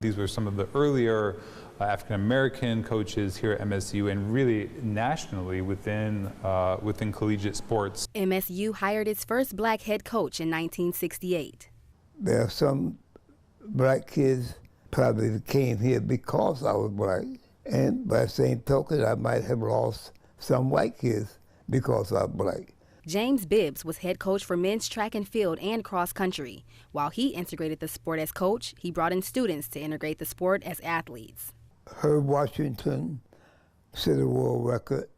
These were some of the earlier African-American coaches here at MSU and really nationally within collegiate sports. MSU hired its first black head coach in 1968. There are some black kids probably that came here because I was black. And by the same token, I might have lost some white kids because I was black. James Bibbs was head coach for men's track and field and cross country. While he integrated the sport as coach, he brought in students to integrate the sport as athletes. Herb Washington set a world record.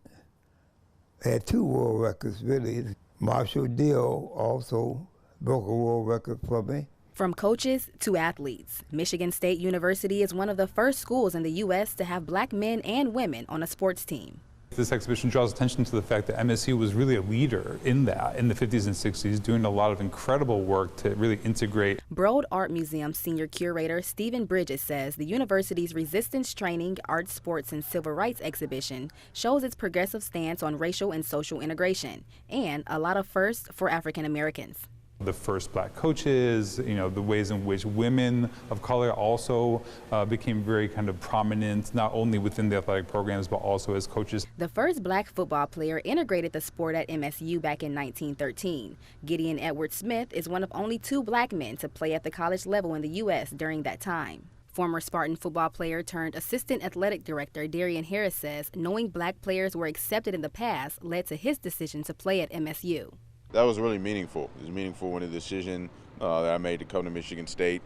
Had 2 world records, really. Marshall Dill also broke a world record for me. From coaches to athletes, Michigan State University is one of the first schools in the U.S. to have black men and women on a sports team. This exhibition draws attention to the fact that MSU was really a leader in that in the 50s and 60s, doing a lot of incredible work to really integrate. Broad Art Museum senior curator Stephen Bridges says the university's resistance training, art, sports, and civil rights exhibition shows its progressive stance on racial and social integration and a lot of firsts for African Americans. The first black coaches, the ways in which women of color also became very kind of prominent, not only within the athletic programs, but also as coaches. The first black football player integrated the sport at MSU back in 1913. Gideon Edward Smith is one of only 2 black men to play at the college level in the U.S. during that time. Former Spartan football player turned assistant athletic director Darian Harris says knowing black players were accepted in the past led to his decision to play at MSU. That was really meaningful. It was meaningful when the decision that I made to come to Michigan State,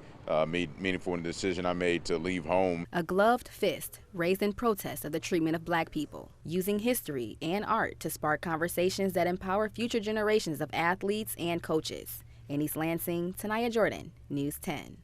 meaningful when the decision I made to leave home. A gloved fist raised in protest of the treatment of black people, using history and art to spark conversations that empower future generations of athletes and coaches. In East Lansing, Tanaya Jordan, News 10.